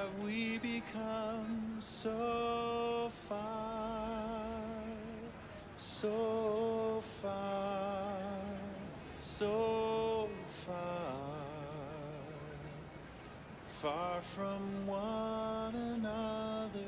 have we become so far, so far, so far, far from one another.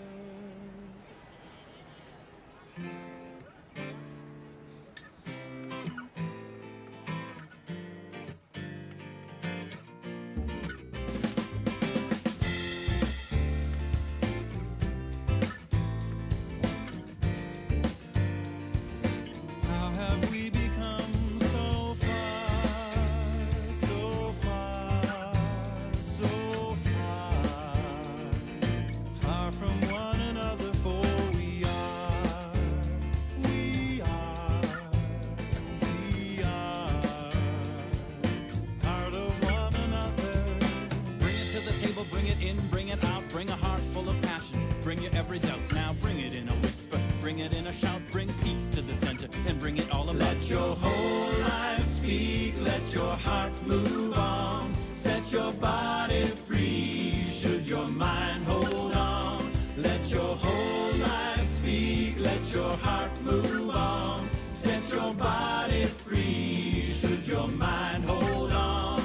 Bring your every doubt, now bring it in a whisper, bring it in a shout, bring peace to the center, and bring it all about. Let your whole life speak, let your heart move on, set your body free, should your mind hold on. Let your whole life speak, let your heart move on, set your body free, should your mind hold on.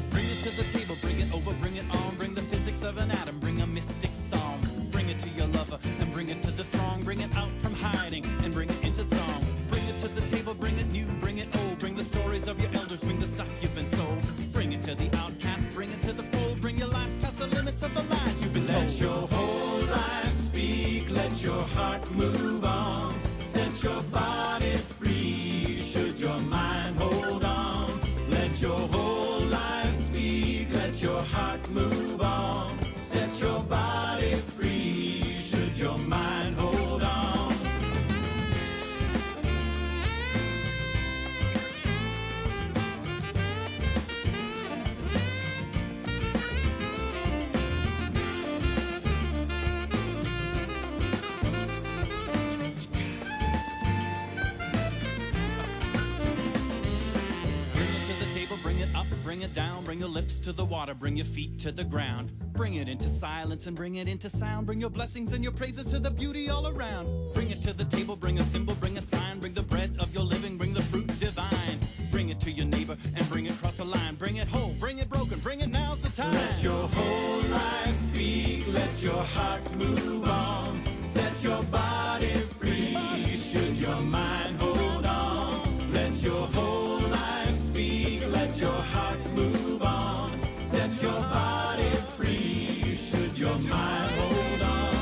Bring it to the table, bring it over, bring it on, bring the physics of an atom, bring a mystic psalm. Bring it to your lover and bring it to the throng. Bring it out from hiding and bring it into song. Bring it to the table, bring it new, bring it old. Bring the stories of your elders, bring the stuff you've been sold. Bring it to the outcast, bring it to the fold. Bring your life past the limits of the lies you've been told. Let your whole life speak, let your heart move on. Set your body free, should your mind hold on. Let your whole life speak, let your heart move on. Set your body free, should your mind hold on. Bring it up, bring it down, bring your lips to the water, bring your feet to the ground. Bring it into silence and bring it into sound. Bring your blessings and your praises to the beauty all around. Bring it to the table, bring a symbol, bring a sign. Bring the bread of your living, bring the fruit divine. Bring it to your neighbor and bring it across the line. Bring it whole, bring it broken, bring it, now's the time. Let your whole life speak, let your heart move on. Set your body free, should your mind hold on. Let your whole life speak, let your heart move on. Set your body free, should your mind hold on.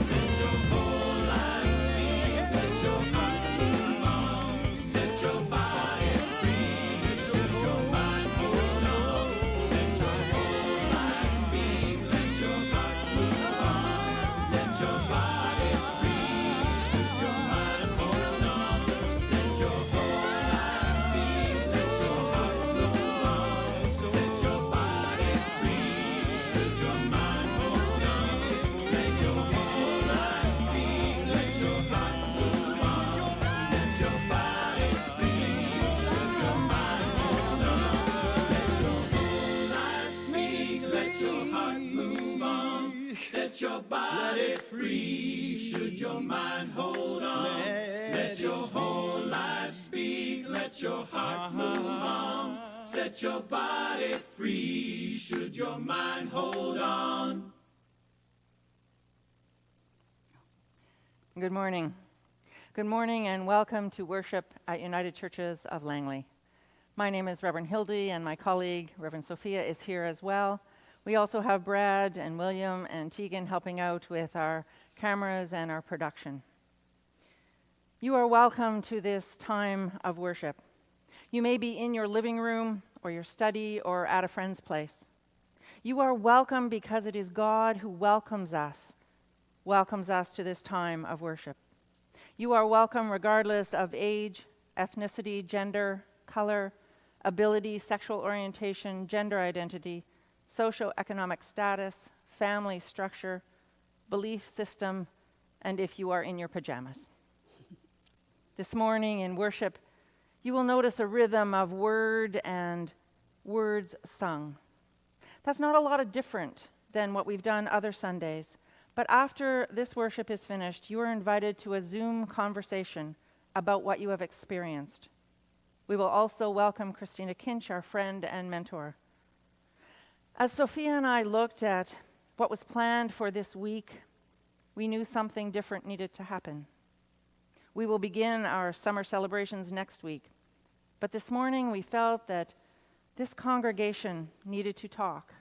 Set your whole life speak, set your heart move on. Set your body free, should your mind hold on. Let your whole life speak, let your heart move on. Set your body free, should your mind hold on. Set your whole life speak, set your heart move on. Set your body free, should your mind hold on. Let your whole life speak, let your heart move on. Set your body free, should your mind hold on. Let your whole life speak, let your heart move on. Set your body free, should your mind hold on. Let your whole life speak, let your heart move on. Set your body free, should your mind hold on. Good morning. Good morning and welcome to worship at United Churches of Langley. My name is Reverend Hildy and my colleague, Reverend Sophia, is here as well. We also have Brad and William and Tegan helping out with our cameras and our production. You are welcome to this time of worship. You may be in your living room or your study or at a friend's place. You are welcome because it is God who welcomes us to this time of worship. You are welcome regardless of age, ethnicity, gender, color, ability, sexual orientation, gender identity, socioeconomic status, family structure, belief system, and if you are in your pajamas. This morning in worship, you will notice a rhythm of word and words sung. That's not a lot different than what we've done other Sundays. But after this worship is finished, you are invited to a Zoom conversation about what you have experienced. We will also welcome Christina Kinch, our friend and mentor. As Sophia and I looked at what was planned for this week, we knew something different needed to happen. We will begin our summer celebrations next week, but this morning we felt that this congregation needed to talk,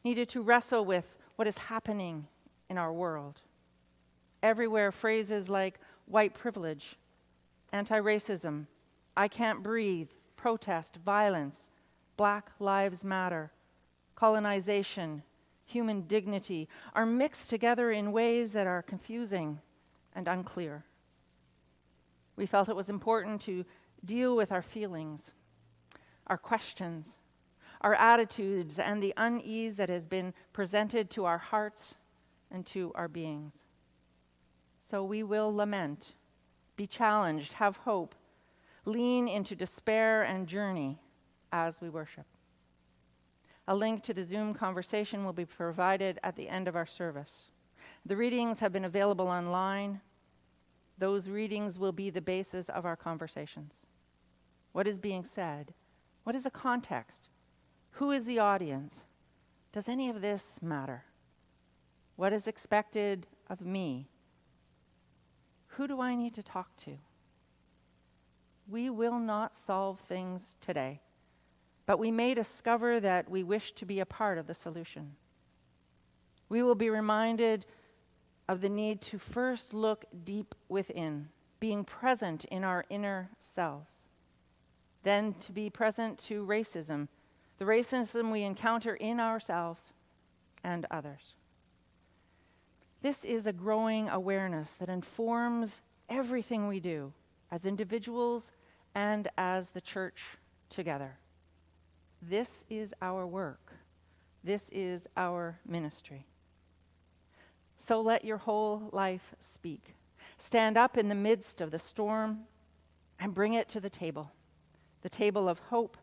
needed to wrestle with what is happening in our world. Everywhere, phrases like white privilege, anti-racism, I can't breathe, protest, violence, Black Lives Matter, colonization, human dignity are mixed together in ways that are confusing and unclear. We felt it was important to deal with our feelings, our questions, our attitudes, and the unease that has been presented to our hearts and to our beings. So we will lament, be challenged, have hope, lean into despair and journey as we worship. A link to the Zoom conversation will be provided at the end of our service. The readings have been available online. Those readings will be the basis of our conversations. What is being said? What is the context? Who is the audience? Does any of this matter? What is expected of me? Who do I need to talk to? We will not solve things today, but we may discover that we wish to be a part of the solution. We will be reminded of the need to first look deep within, being present in our inner selves. Then to be present to racism, the racism we encounter in ourselves and others. This is a growing awareness that informs everything we do as individuals and as the church together. This is our work. This is our ministry. So let your whole life speak. Stand up in the midst of the storm and bring it to the table of hope,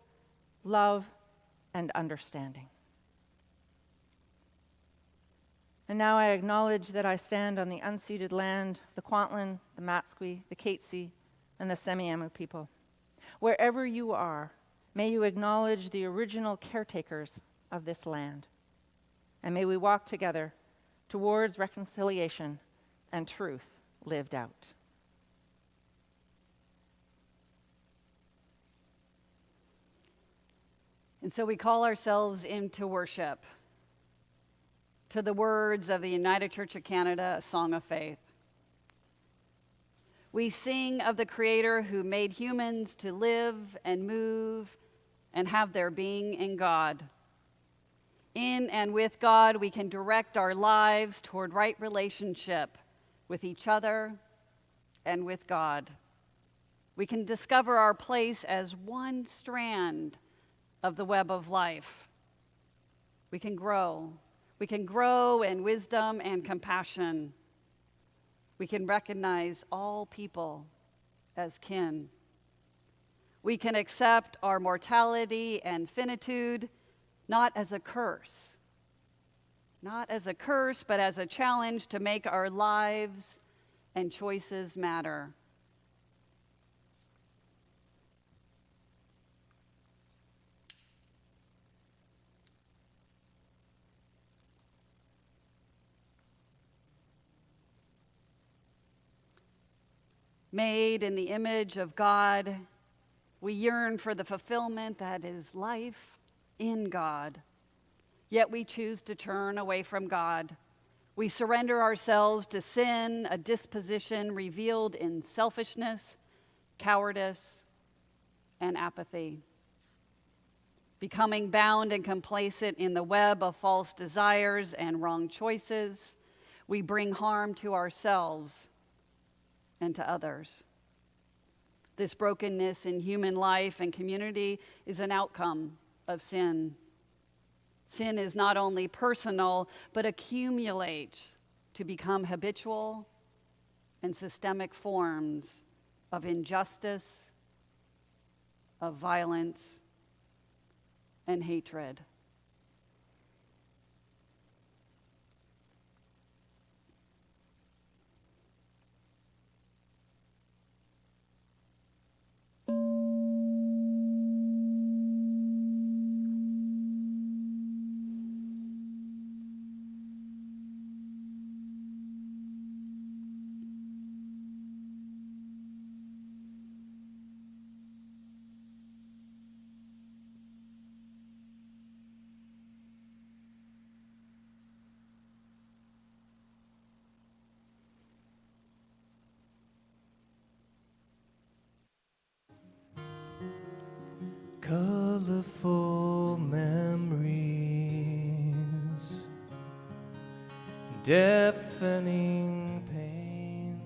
love, and understanding. And now I acknowledge that I stand on the unceded land, the Kwantlen, the Matsqui, the Katzie, and the Semiahmoo people. Wherever you are, may you acknowledge the original caretakers of this land. And may we walk together towards reconciliation and truth lived out. And so we call ourselves into worship to the words of the United Church of Canada, a song of faith. We sing of the Creator who made humans to live and move and have their being in God. In and with God, we can direct our lives toward right relationship with each other and with God. We can discover our place as one strand of the web of life. We can grow. We can grow in wisdom and compassion. We can recognize all people as kin. We can accept our mortality and finitude not as a curse, but as a challenge to make our lives and choices matter. Made in the image of God, we yearn for the fulfillment that is life in God. Yet we choose to turn away from God. We surrender ourselves to sin, a disposition revealed in selfishness, cowardice, and apathy. Becoming bound and complacent in the web of false desires and wrong choices, we bring harm to ourselves and to others. This brokenness in human life and community is an outcome of sin. Sin is not only personal, but accumulates to become habitual and systemic forms of injustice, of violence, and hatred. beautiful memories, deafening pain,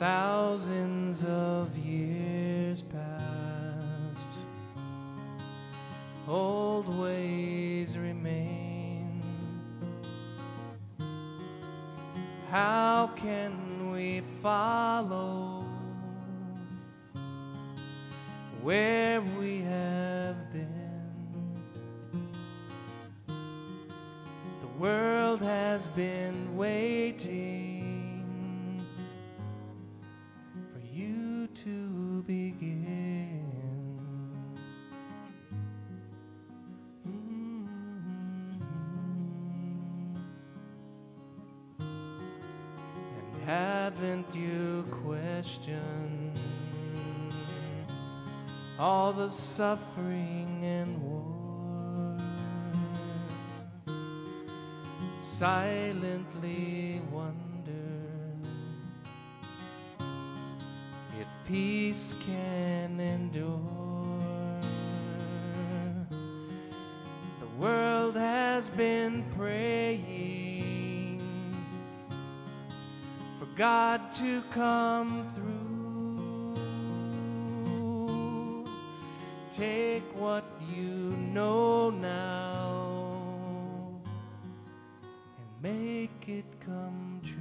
thousands of years past, old ways remain. How can we follow where we have been? The world has been waiting for you to begin. And haven't you questioned all the suffering and war, silently wonder if peace can endure? The world has been praying for God to come through. Take what you know now and make it come true.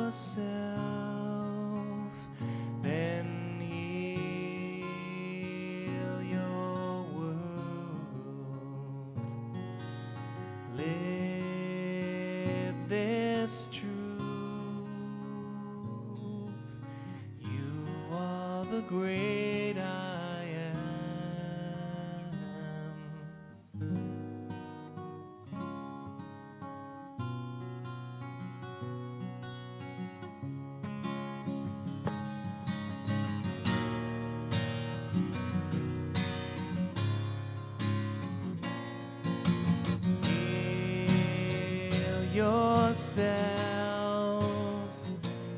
Yourself, then heal your world. Live this truth. You are the great I am. Yourself,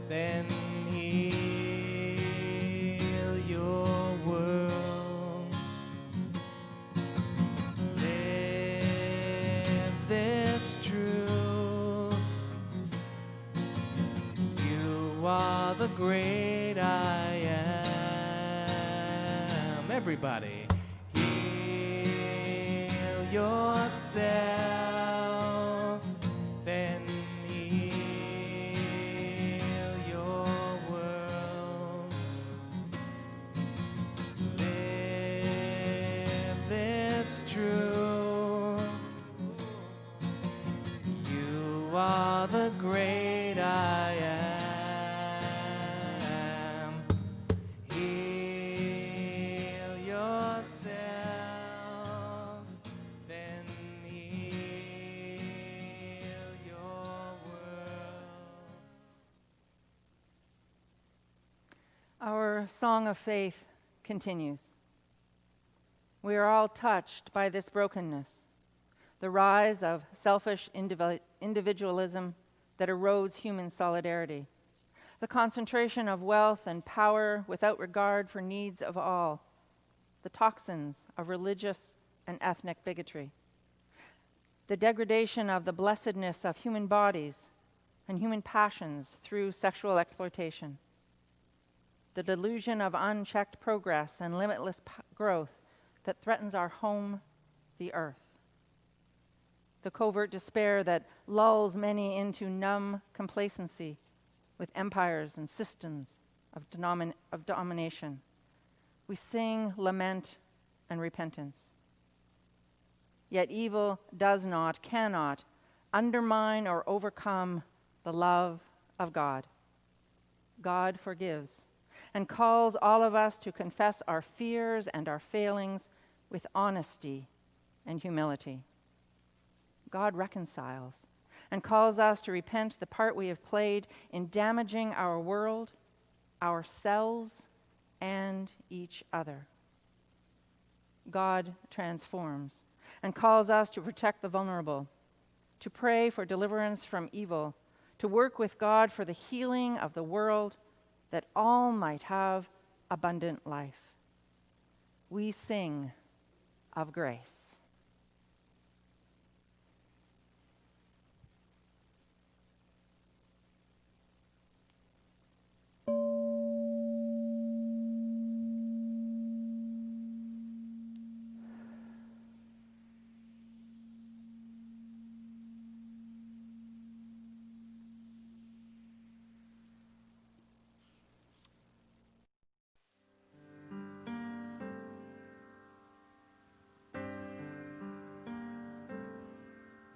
then heal your world. Live this truth. You are the great I am. Everybody, heal yourself, then heal your world. Live this truth. You are the great I am. Heal yourself, then heal your world. Our song of faith continues. We are all touched by this brokenness, the rise of selfish individualism that erodes human solidarity, the concentration of wealth and power without regard for needs of all, the toxins of religious and ethnic bigotry, the degradation of the blessedness of human bodies and human passions through sexual exploitation, the delusion of unchecked progress and limitless growth that threatens our home, the earth, the covert despair that lulls many into numb complacency with empires and systems of domination. We sing, lament, and repentance. Yet evil does not, cannot undermine or overcome the love of God. God forgives and calls all of us to confess our fears and our failings with honesty and humility. God reconciles and calls us to repent the part we have played in damaging our world, ourselves, and each other. God transforms and calls us to protect the vulnerable, to pray for deliverance from evil, to work with God for the healing of the world, that all might have abundant life. We sing of grace.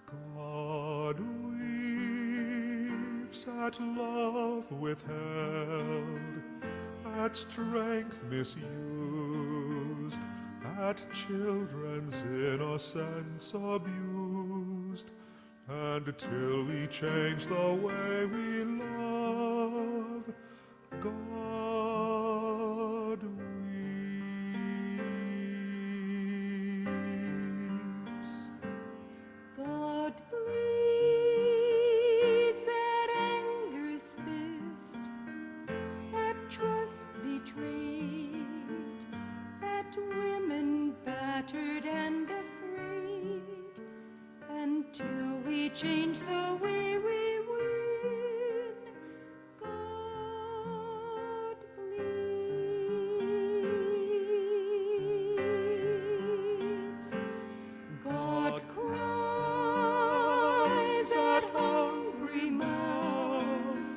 God weeps at love withheld, at strength misused, at children's innocence abused, and till we change the way we love, God weeps. God bleeds at anger's fist, at trust betrayed, at women battered and afraid, until we change the way we win. God bleeds. God cries at hungry mouths,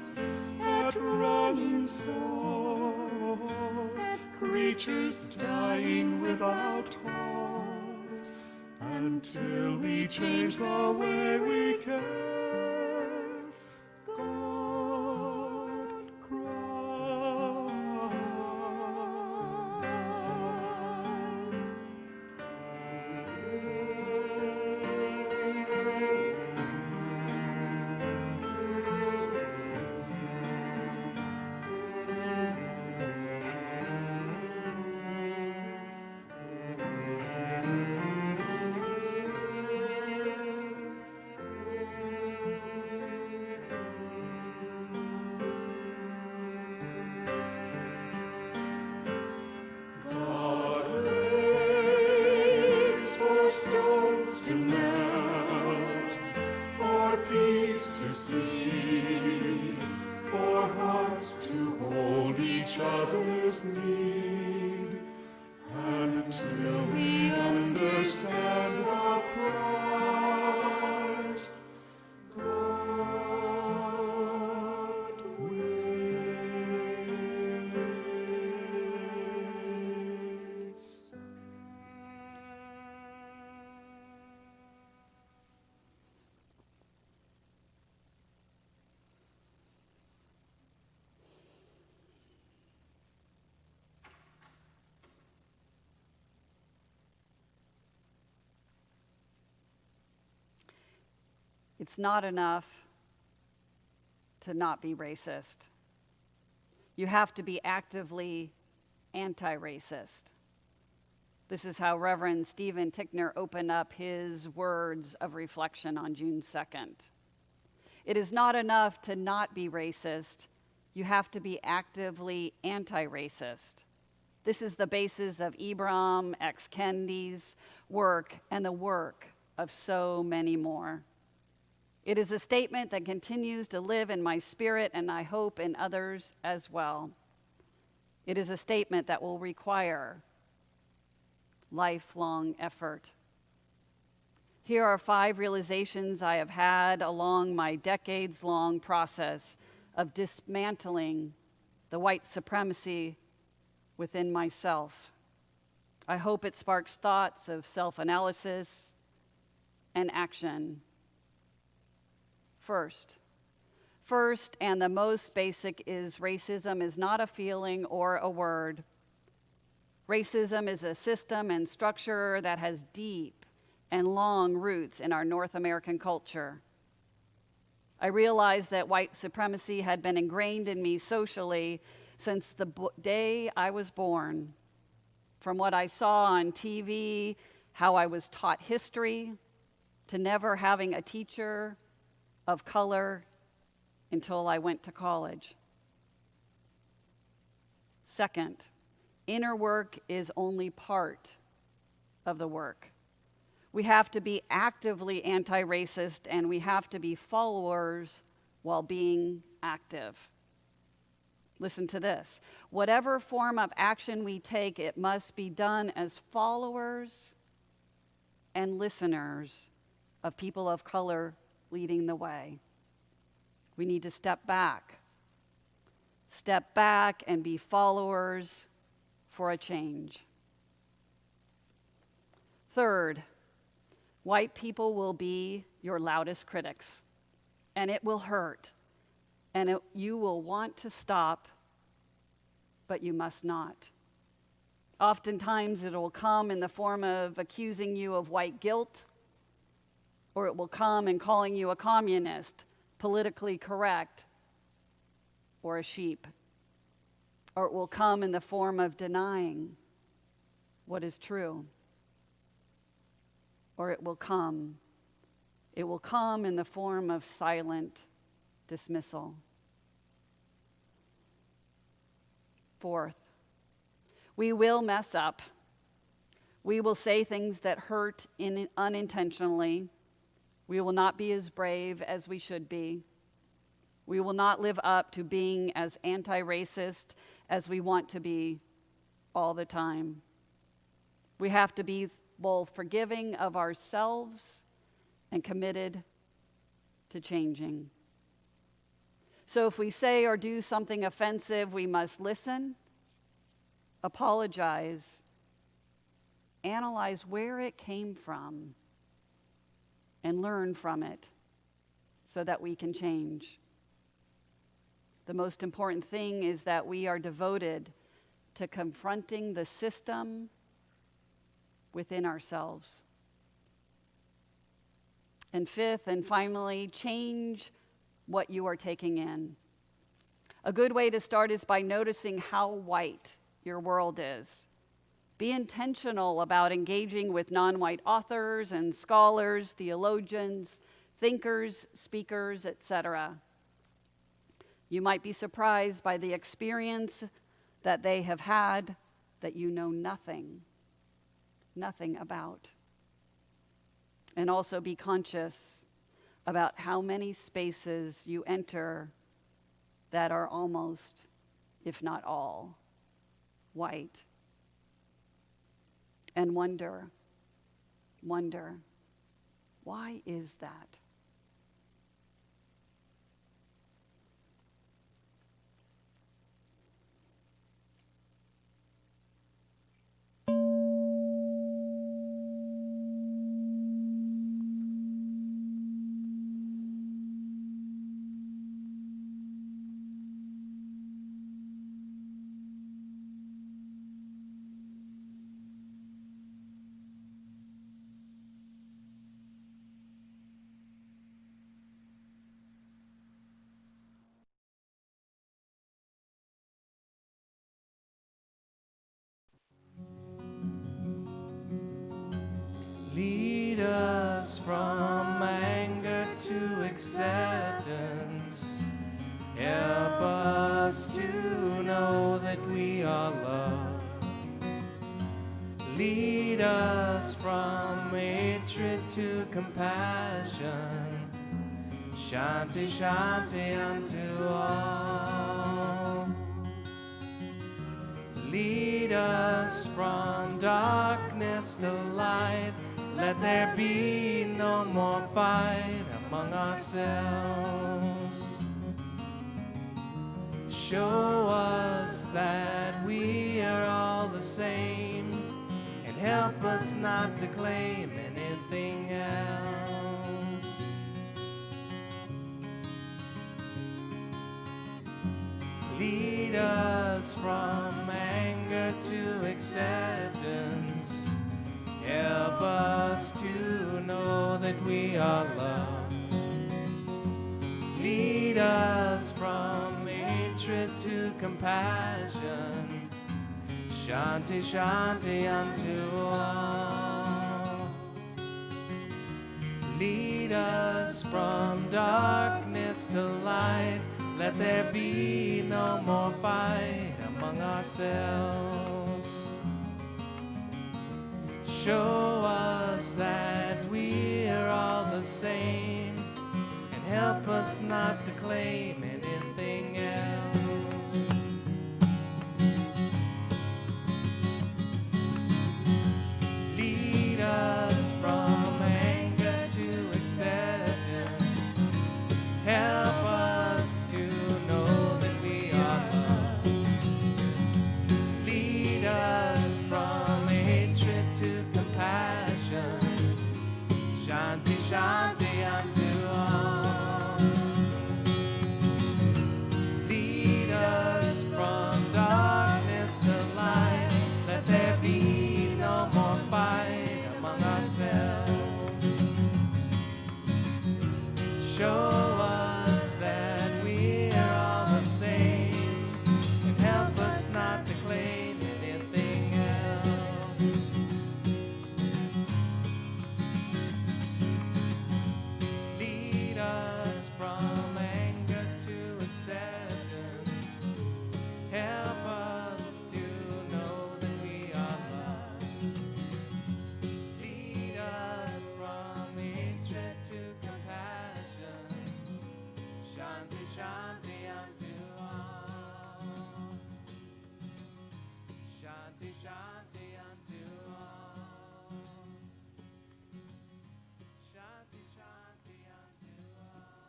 at running souls, at creatures dying without cause, until we change the way we care. God cries. God waits for stones to melt, for peace to see, for hearts to hold each other's need, until we understand the Christ. God waits. It's not enough to not be racist. You have to be actively anti-racist. This is how Reverend Stephen Tickner opened up his words of reflection on June 2nd. It is not enough to not be racist. You have to be actively anti-racist. This is the basis of Ibram X. Kendi's work and the work of so many more. It is a statement that continues to live in my spirit, and I hope in others as well. It is a statement that will require lifelong effort. Here are 5 realizations I have had along my decades-long process of dismantling the white supremacy within myself. I hope it sparks thoughts of self-analysis and action. First, First, and the most basic, is racism is not a feeling or a word. Racism is a system and structure that has deep and long roots in our North American culture. I realized that white supremacy had been ingrained in me socially since the day I was born. From what I saw on TV, how I was taught history, to never having a teacher of color until I went to college. Second, inner work is only part of the work. We have to be actively anti-racist, and we have to be followers while being active. Listen to this. Whatever form of action we take, it must be done as followers and listeners of people of color leading the way. We need to step back and be followers for a change. Third, white people will be your loudest critics, and it will hurt, and you will want to stop, but you must not. Oftentimes it will come in the form of accusing you of white guilt, or it will come in calling you a communist, politically correct, or a sheep. Or it will come in the form of denying what is true. Or it will come in the form of silent dismissal. Fourth, we will mess up. We will say things that hurt unintentionally. We will not be as brave as we should be. We will not live up to being as anti-racist as we want to be all the time. We have to be both forgiving of ourselves and committed to changing. So if we say or do something offensive, we must listen, apologize, analyze where it came from, and learn from it so that we can change. The most important thing is that we are devoted to confronting the system within ourselves. And fifth and finally, change what you are taking in. A good way to start is by noticing how white your world is. Be intentional about engaging with non-white authors and scholars, theologians, thinkers, speakers, etc. You might be surprised by the experience that they have had that you know nothing about. And also be conscious about how many spaces you enter that are almost, if not all, white. And wonder, why is that? Lead us from anger to acceptance. Help us to know that we are loved. Lead us from hatred to compassion. Shanti, shanti unto all. Lead us from darkness to light. Let there be no more fight among ourselves. Show us that we are all the same, and help us not to claim anything else. Lead us from anger to acceptance. Help us to know that we are loved. Lead us from hatred to compassion. Shanti, Shanti unto all. Lead us from darkness to light. Let there be no more fight among ourselves. Show us that we're all the same, and help us not to claim anything else. Lead us from anger to acceptance. Help us to know that we are loved. Lead us from hatred to compassion. Shanti, Shanti unto all. Lead us from darkness to light. Let there be no more fight among ourselves. Show us that we're all the same, and help us not to claim anything else. Lead us from anger to acceptance. Help us to know that we are loved. Lead us from hatred to compassion. Shanti, Shanti unto all. Shanti, Shanti unto all. Shanti, Shanti unto all.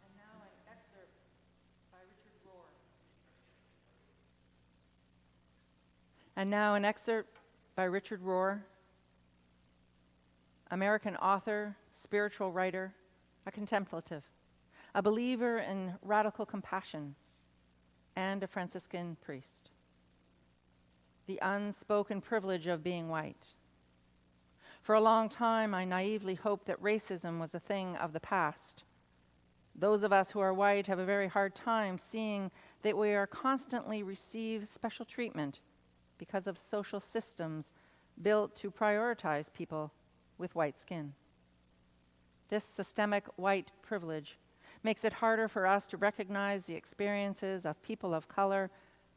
And now an excerpt by Richard Rohr. And now an excerpt by Richard Rohr, American author, spiritual writer, a contemplative, a believer in radical compassion, and a Franciscan priest. The unspoken privilege of being white. For a long time, I naively hoped that racism was a thing of the past. Those of us who are white have a very hard time seeing that we are constantly receive special treatment because of social systems built to prioritize people with white skin. This systemic white privilege makes it harder for us to recognize the experiences of people of color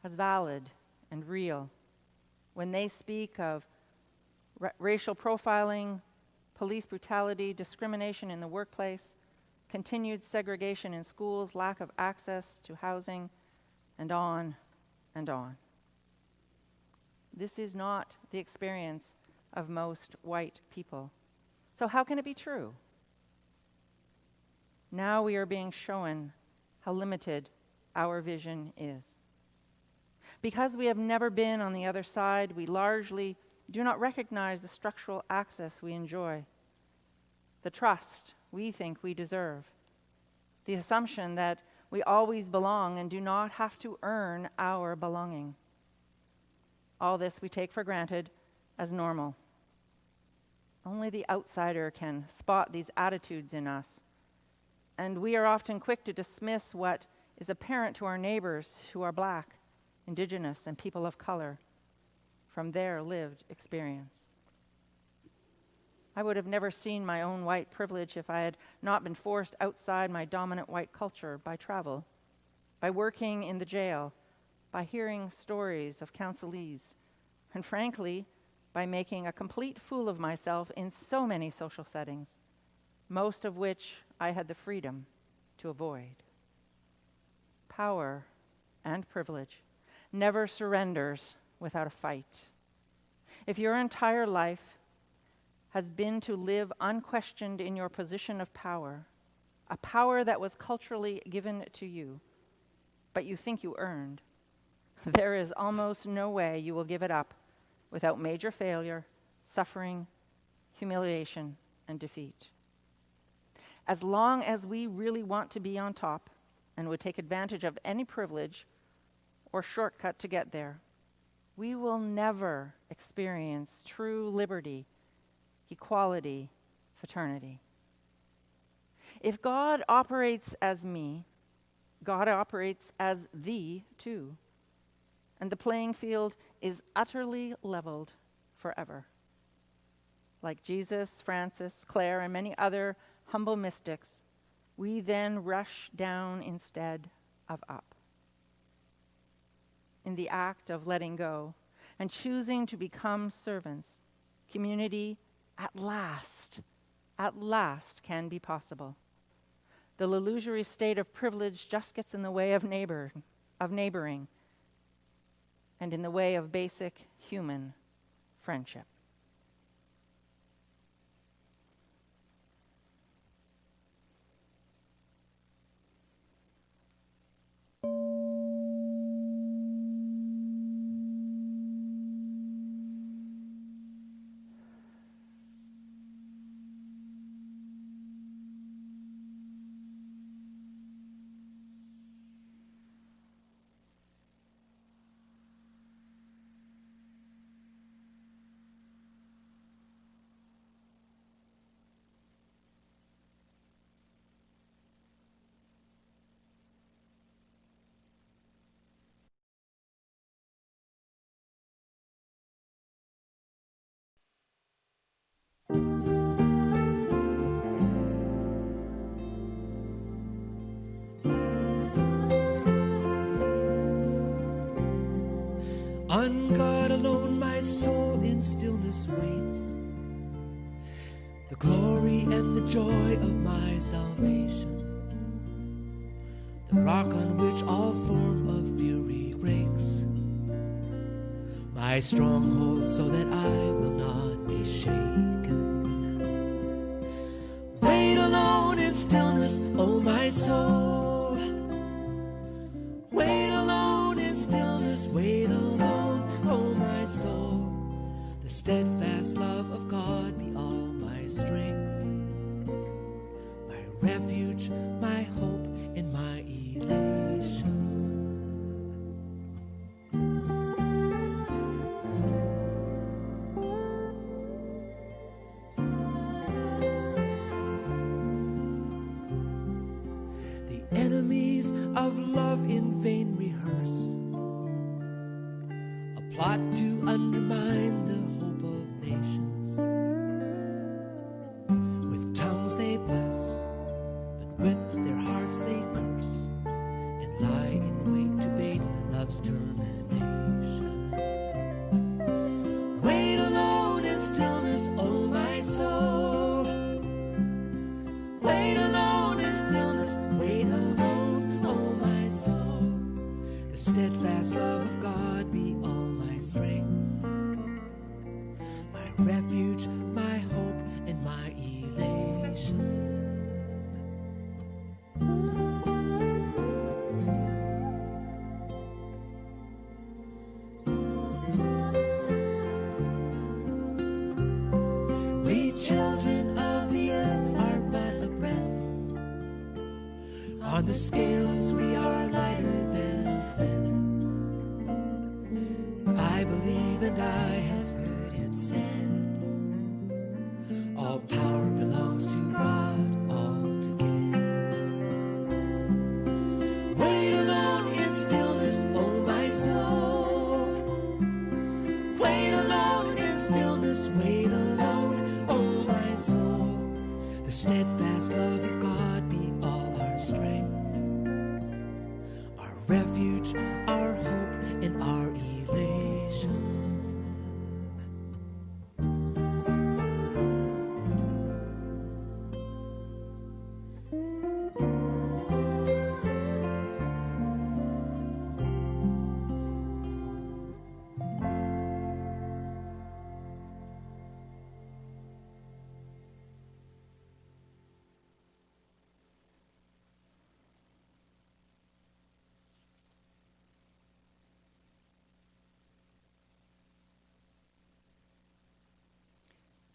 as valid and real when they speak of racial profiling, police brutality, discrimination in the workplace, continued segregation in schools, lack of access to housing, and on and on. This is not the experience of most white people. So how can it be true? Now we are being shown how limited our vision is. Because we have never been on the other side, we largely do not recognize the structural access we enjoy, the trust we think we deserve, the assumption that we always belong and do not have to earn our belonging. All this we take for granted as normal. Only the outsider can spot these attitudes in us, and we are often quick to dismiss what is apparent to our neighbors who are Black, Indigenous, and people of color from their lived experience. I would have never seen my own white privilege if I had not been forced outside my dominant white culture by travel, by working in the jail, by hearing stories of counselees, and frankly, by making a complete fool of myself in so many social settings, most of which I had the freedom to avoid. Power and privilege never surrenders without a fight. If your entire life has been to live unquestioned in your position of power, a power that was culturally given to you, but you think you earned, there is almost no way you will give it up without major failure, suffering, humiliation, and defeat. As long as we really want to be on top, and would take advantage of any privilege or shortcut to get there, we will never experience true liberty, equality, fraternity. If God operates as me, God operates as thee too, and the playing field is utterly leveled forever. Like Jesus, Francis, Clare, and many other humble mystics, we then rush down instead of up. In the act of letting go and choosing to become servants, community at last can be possible. The illusory state of privilege just gets in the way of neighboring, and in the way of basic human friendship. On God alone my soul in stillness waits, the glory and the joy of my salvation, the rock on which all form of fury breaks, my stronghold so that I will not be shaken. Wait alone in stillness, O my soul. Wait alone in stillness, wait alone, O my soul. The steadfast love of God be all my strength, my refuge, my hope, and my elation. The enemies of love in vain rehearse a plot to undermine the hope of nations. With tongues they bless, but with their hearts they curse, and lie in wait to bait love's termination. Wait alone in stillness, O my soul. Wait alone in stillness, wait alone, O my soul. The steadfast love of God be all my strength, my refuge, my hope, and my elation. We children of the earth are but a breath. On the scales we are lighter than a feather. I believe and I have heard it said, all power belongs to God altogether. Wait alone in stillness, O my soul. Wait alone in stillness, wait alone, O my soul. The steadfast love of God be all our strength, our refuge, our hope, and our elation.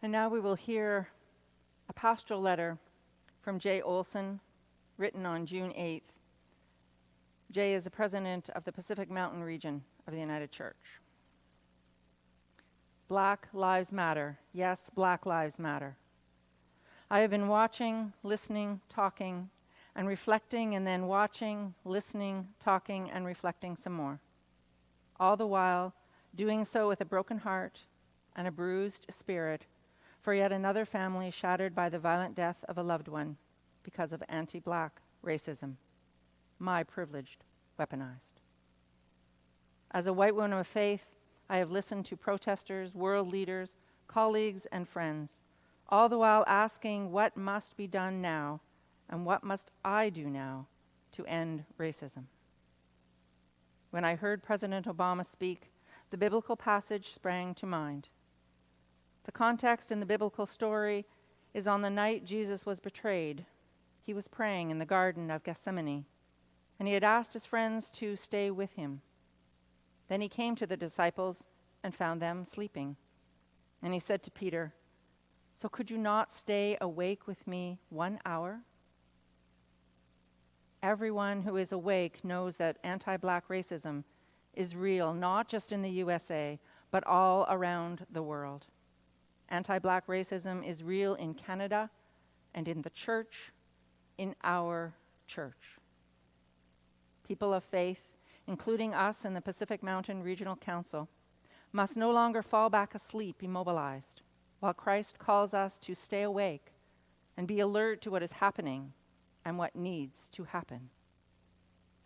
And now we will hear a pastoral letter from J. Olson, written on June 8th, Jay is the president of the Pacific Mountain region of the United Church. Black Lives Matter. Yes, Black Lives Matter. I have been watching, listening, talking, and reflecting, and then watching, listening, talking, and reflecting some more. All the while, doing so with a broken heart and a bruised spirit for yet another family shattered by the violent death of a loved one because of anti-Black racism, my privileged, weaponized. As a white woman of faith, I have listened to protesters, world leaders, colleagues, and friends, all the while asking what must be done now and what must I do now to end racism. When I heard President Obama speak, the biblical passage sprang to mind. The context in the biblical story is on the night Jesus was betrayed. He was praying in the Garden of Gethsemane, and he had asked his friends to stay with him. Then he came to the disciples and found them sleeping. And he said to Peter, "So could you not stay awake with me 1 hour?" Everyone who is awake knows that anti-Black racism is real, not just in the USA, but all around the world. Anti-Black racism is real in Canada and in the church, in our church. People of faith, including us in the Pacific Mountain Regional Council, must no longer fall back asleep, immobilized, while Christ calls us to stay awake and be alert to what is happening and what needs to happen.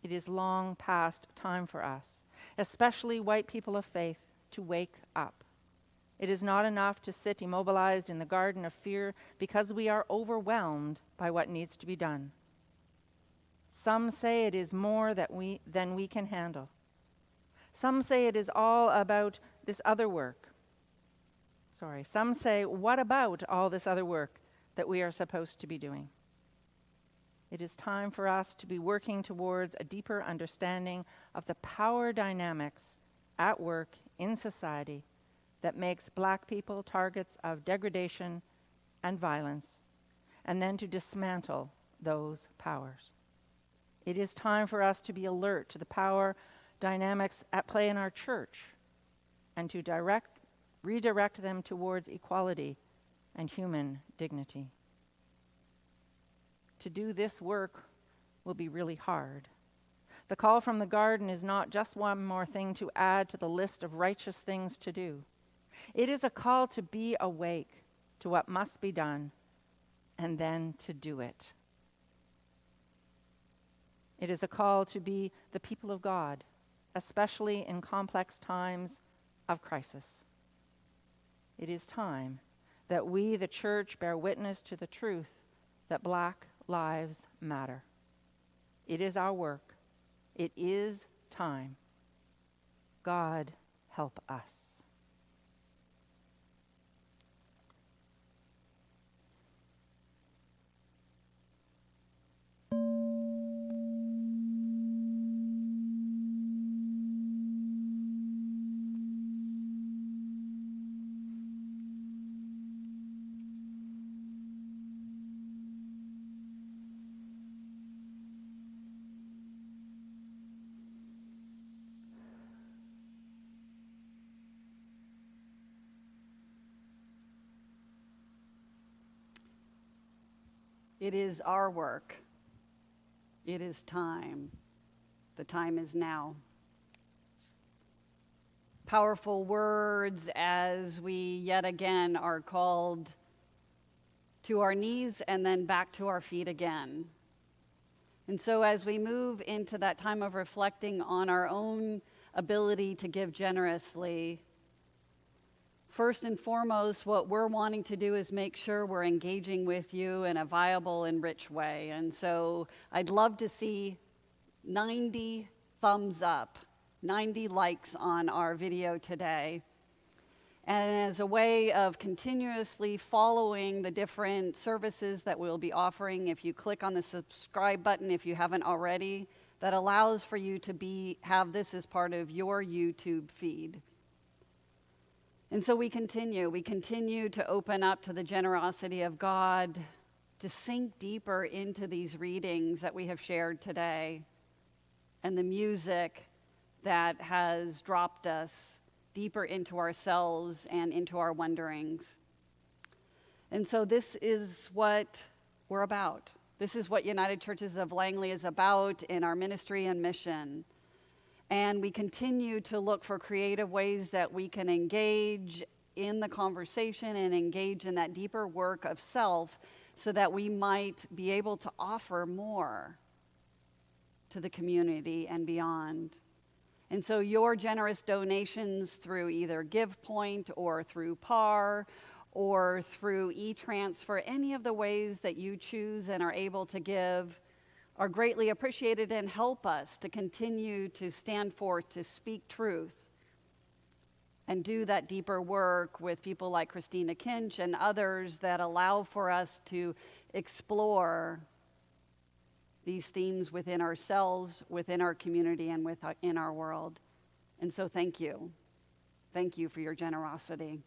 It is long past time for us, especially white people of faith, to wake up. It is not enough to sit immobilized in the garden of fear because we are overwhelmed by what needs to be done. Some say it is more than we can handle. Some say it is all about this other work. Some say, what about all this other work that we are supposed to be doing? It is time for us to be working towards a deeper understanding of the power dynamics at work in society that makes Black people targets of degradation and violence, and then to dismantle those powers. It is time for us to be alert to the power dynamics at play in our church and to redirect them towards equality and human dignity. To do this work will be really hard. The call from the garden is not just one more thing to add to the list of righteous things to do. It is a call to be awake to what must be done and then to do it. It is a call to be the people of God, especially in complex times of crisis. It is time that we, the church, bear witness to the truth that Black lives matter. It is our work. It is time. God help us. It is our work. It is time. The time is now. Powerful words as we yet again are called to our knees and then back to our feet again. And so as we move into that time of reflecting on our own ability to give generously, first and foremost, what we're wanting to do is make sure we're engaging with you in a viable and rich way. And so I'd love to see 90 thumbs up, 90 likes on our video today. And as a way of continuously following the different services that we'll be offering, if you click on the subscribe button, if you haven't already, that allows for you to have this as part of your YouTube feed. And so we continue to open up to the generosity of God, to sink deeper into these readings that we have shared today. and the music that has dropped us deeper into ourselves and into our wonderings. And so this is what we're about. This is what United Churches of Langley is about in our ministry and mission. And we continue to look for creative ways that we can engage in the conversation and engage in that deeper work of self so that we might be able to offer more to the community and beyond. And so your generous donations through either GivePoint or through PAR or through e-transfer, any of the ways that you choose and are able to give are greatly appreciated and help us to continue to stand forth, to speak truth, and do that deeper work with people like Christina Kinch and others that allow for us to explore these themes within ourselves, within our community, and in our world. And so thank you. Thank you for your generosity.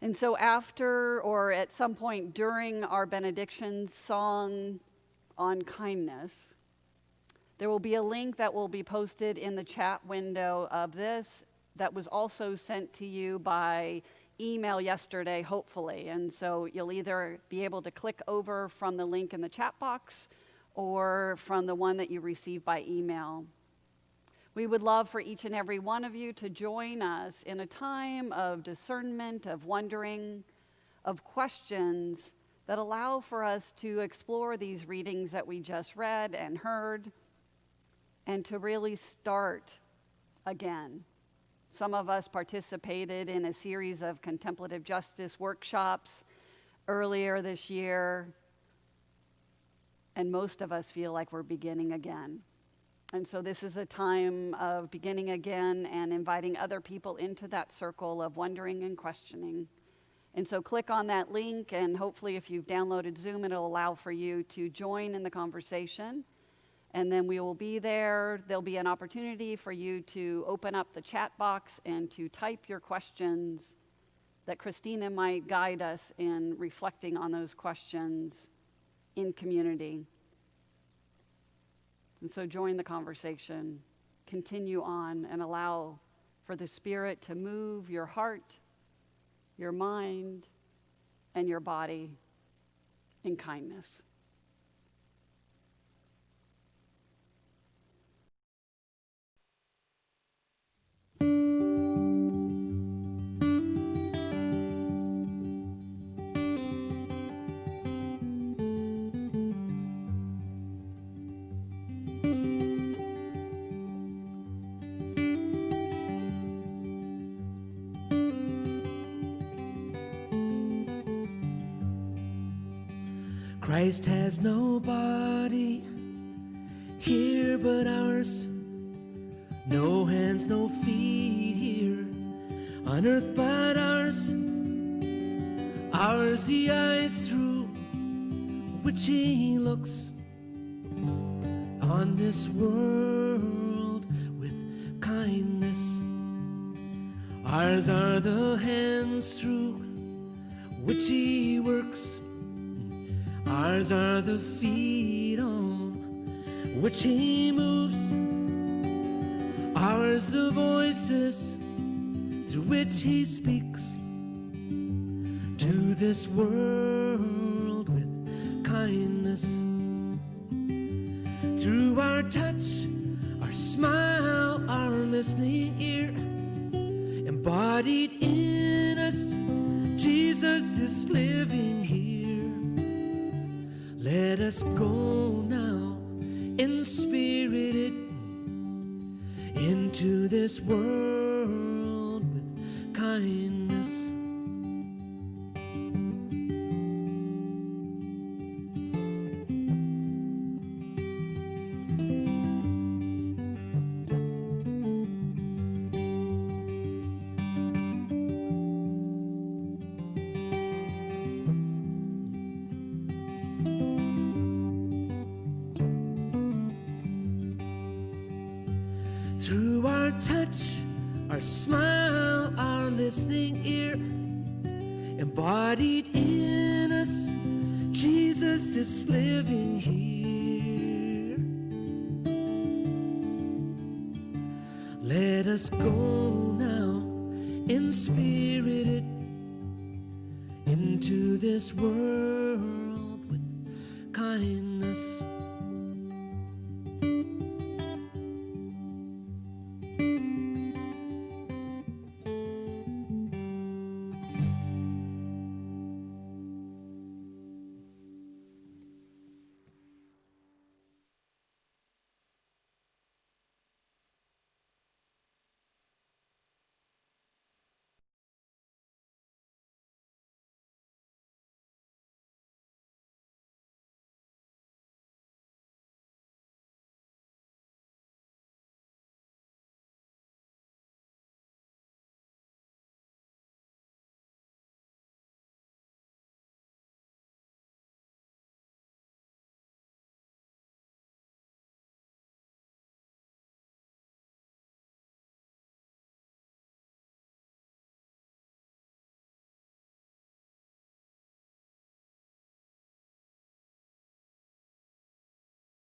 And so after or at some point during our benediction song on kindness, there will be a link that will be posted in the chat window of this that was also sent to you by email yesterday, hopefully. And so you'll either be able to click over from the link in the chat box or from the one that you received by email. We would love for each and every one of you to join us in a time of discernment, of wondering, of questions that allow for us to explore these readings that we just read and heard, and to really start again. Some of us participated in a series of contemplative justice workshops earlier this year, and most of us feel like we're beginning again. And so this is a time of beginning again and inviting other people into that circle of wondering and questioning. And so click on that link, and hopefully if you've downloaded Zoom, it'll allow for you to join in the conversation. And then we will be there. There'll be an opportunity for you to open up the chat box and to type your questions that Christina might guide us in reflecting on those questions in community. And so join the conversation, continue on, and allow for the Spirit to move your heart, your mind, and your body in kindness. Christ has no body here but ours, no hands, no feet here on earth but ours. Ours the eyes through which he looks on this world with kindness. Ours are the hands through which he works. Ours are the feet on which he moves. Ours the voices through which he speaks to this world with kindness. Through our touch, our smile, our listening ear, embodied in us, Jesus is living here. Let us go now, inspirited, into this world with kindness. Through our touch, our smile, our listening ear, embodied in us, Jesus is living here. Let us go now, inspirited, into this world with kindness.